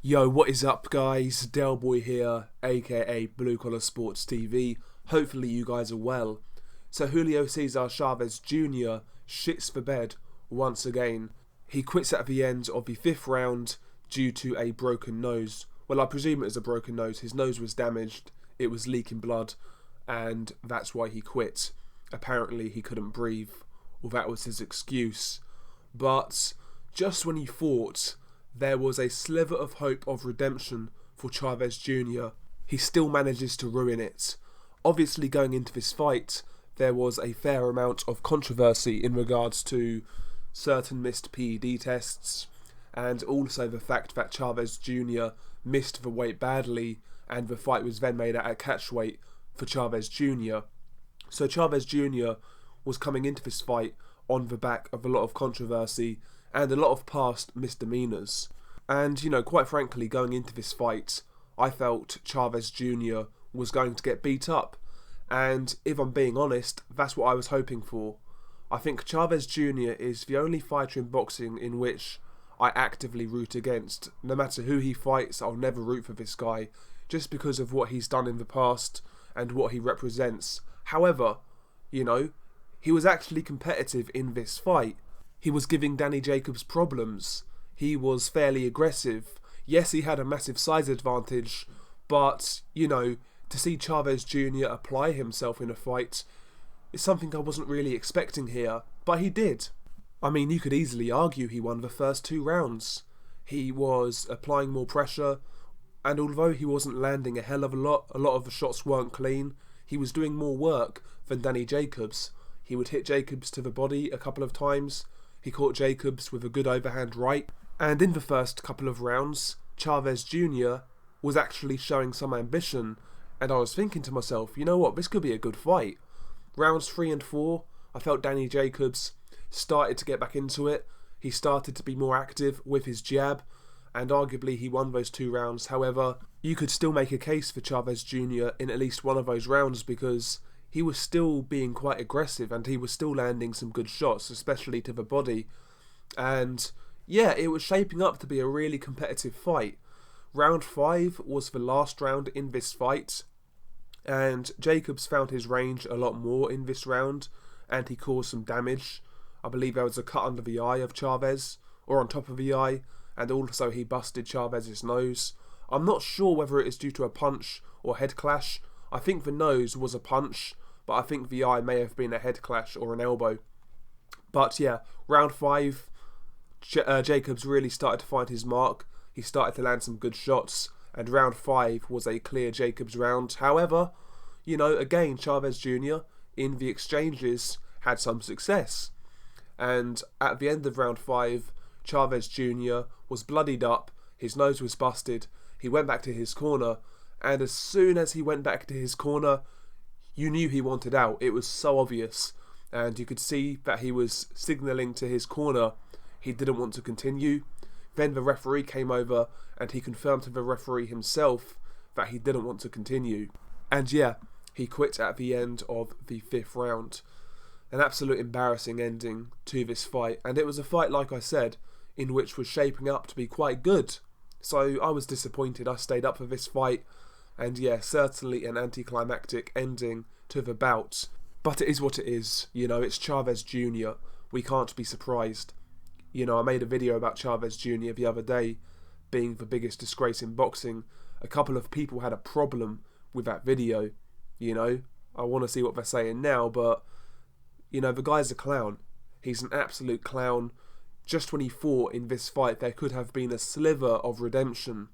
Yo, what is up guys? Del Boy here, aka Blue Collar Sports TV. Hopefully you guys are well. So Julio Cesar Chavez Jr. shits for bed once again. He quits at the end of the 5th round due to a broken nose. Well, I presume it was a broken nose. His nose was damaged, it was leaking blood, and that's why he quit. Apparently he couldn't breathe, or that was his excuse. But just when he thought there was a sliver of hope of redemption for Chavez Jr., he still manages to ruin it. Obviously, going into this fight, there was a fair amount of controversy in regards to certain missed PED tests, and also the fact that Chavez Jr. missed the weight badly, and the fight was then made at a catch weight for Chavez Jr. So Chavez Jr. was coming into this fight on the back of a lot of controversy and a lot of past misdemeanors. And, quite frankly, going into this fight, I felt Chavez Jr. was going to get beat up. And if I'm being honest, that's what I was hoping for. I think Chavez Jr. is the only fighter in boxing in which I actively root against. No matter who he fights, I'll never root for this guy, just because of what he's done in the past and what he represents. However, he was actually competitive in this fight. He was giving Danny Jacobs problems. He was fairly aggressive. Yes, he had a massive size advantage, but, to see Chavez Jr. apply himself in a fight is something I wasn't really expecting here, but he did. I mean, you could easily argue he won the first 2 rounds. He was applying more pressure, and although he wasn't landing a hell of a lot of the shots weren't clean, he was doing more work than Danny Jacobs. He would hit Jacobs to the body a couple of times. He caught Jacobs with a good overhand right. And in the first couple of rounds, Chavez Jr. was actually showing some ambition. And I was thinking to myself, you know what, this could be a good fight. Rounds 3 and 4, I felt Danny Jacobs started to get back into it. He started to be more active with his jab, and arguably he won those 2 rounds. However, you could still make a case for Chavez Jr. in at least one of those rounds because he was still being quite aggressive and he was still landing some good shots, especially to the body. And yeah, it was shaping up to be a really competitive fight. Round 5 was the last round in this fight, and Jacobs found his range a lot more in this round, and he caused some damage. I believe there was a cut under the eye of Chavez, or on top of the eye, and also he busted Chavez's nose. I'm not sure whether it is due to a punch or head clash. I think the nose was a punch, but I think the eye may have been a head clash or an elbow. But yeah, round 5, Jacobs really started to find his mark. He started to land some good shots, and round 5 was a clear Jacobs round. However, again, Chavez Jr. in the exchanges had some success. And at the end of round 5, Chavez Jr. was bloodied up, his nose was busted, he went back to his corner, and as soon as he went back to his corner, you knew he wanted out. It was so obvious, and you could see that he was signalling to his corner he didn't want to continue. Then the referee came over and he confirmed to the referee himself that he didn't want to continue. And yeah, he quit at the end of the 5th round. An absolute embarrassing ending to this fight, and it was a fight, like I said, in which was shaping up to be quite good. So I was disappointed. I stayed up for this fight, and yeah, certainly an anticlimactic ending to the bout. But it is what it is. It's Chavez Jr. We can't be surprised. I made a video about Chavez Jr. the other day being the biggest disgrace in boxing. A couple of people had a problem with that video. I want to see what they're saying now, but the guy's a clown. He's an absolute clown. Just when he thought in this fight there could have been a sliver of redemption,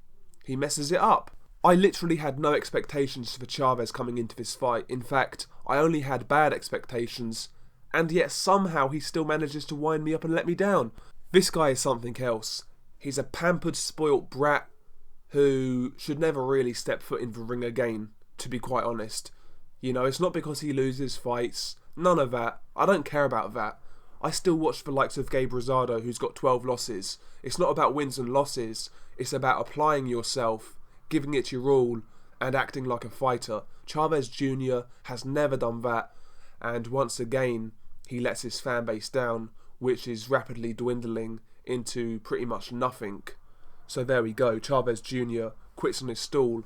he messes it up. I literally had no expectations for Chavez coming into this fight. In fact, I only had bad expectations, and yet somehow he still manages to wind me up and let me down. This guy is something else. He's a pampered, spoilt brat who should never really step foot in the ring again, to be quite honest. It's not because he loses fights. None of that. I don't care about that. I still watch the likes of Gabe Rosado, who's got 12 losses. It's not about wins and losses. It's about applying yourself, giving it your all, and acting like a fighter. Chavez Jr. has never done that, and once again, he lets his fan base down, which is rapidly dwindling into pretty much nothing. So there we go, Chavez Jr. quits on his stall.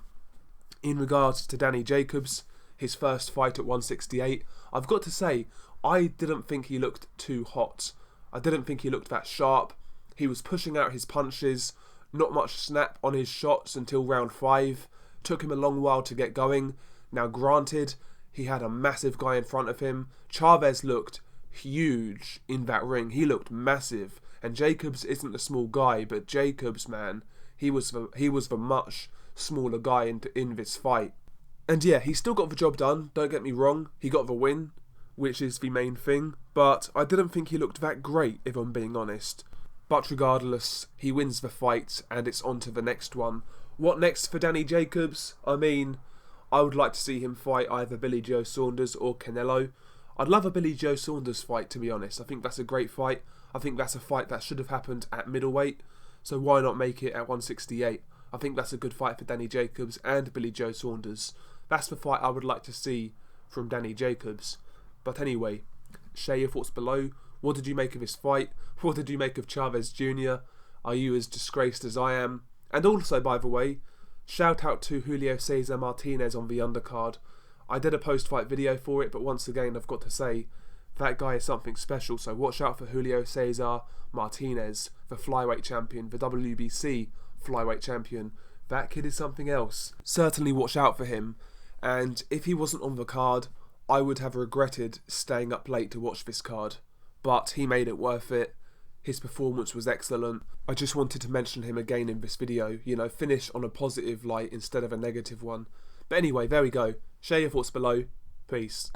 In regards to Danny Jacobs, his first fight at 168, I've got to say, I didn't think he looked too hot. I didn't think he looked that sharp. He was pushing out his punches, not much snap on his shots until round 5. Took him a long while to get going. Now granted, he had a massive guy in front of him. Chavez looked huge in that ring. He looked massive. And Jacobs isn't a small guy, but Jacobs, man, he was the much smaller guy in this fight. And yeah, he still got the job done, don't get me wrong. He got the win, which is the main thing. But I didn't think he looked that great, if I'm being honest. But regardless, he wins the fight, and it's on to the next one. What next for Danny Jacobs? I mean, I would like to see him fight either Billy Joe Saunders or Canelo. I'd love a Billy Joe Saunders fight, to be honest. I think that's a great fight. I think that's a fight that should have happened at middleweight. So why not make it at 168? I think that's a good fight for Danny Jacobs and Billy Joe Saunders. That's the fight I would like to see from Danny Jacobs. But anyway, share your thoughts below. What did you make of this fight? What did you make of Chavez Jr? Are you as disgraced as I am? And also, by the way, shout out to Julio Cesar Martinez on the undercard. I did a post-fight video for it, but once again, I've got to say, that guy is something special. So watch out for Julio Cesar Martinez, the flyweight champion, the WBC flyweight champion. That kid is something else. Certainly watch out for him. And if he wasn't on the card, I would have regretted staying up late to watch this card. But he made it worth it. His performance was excellent. I just wanted to mention him again in this video. You know, finish on a positive light instead of a negative one. But anyway, there we go. Share your thoughts below. Peace.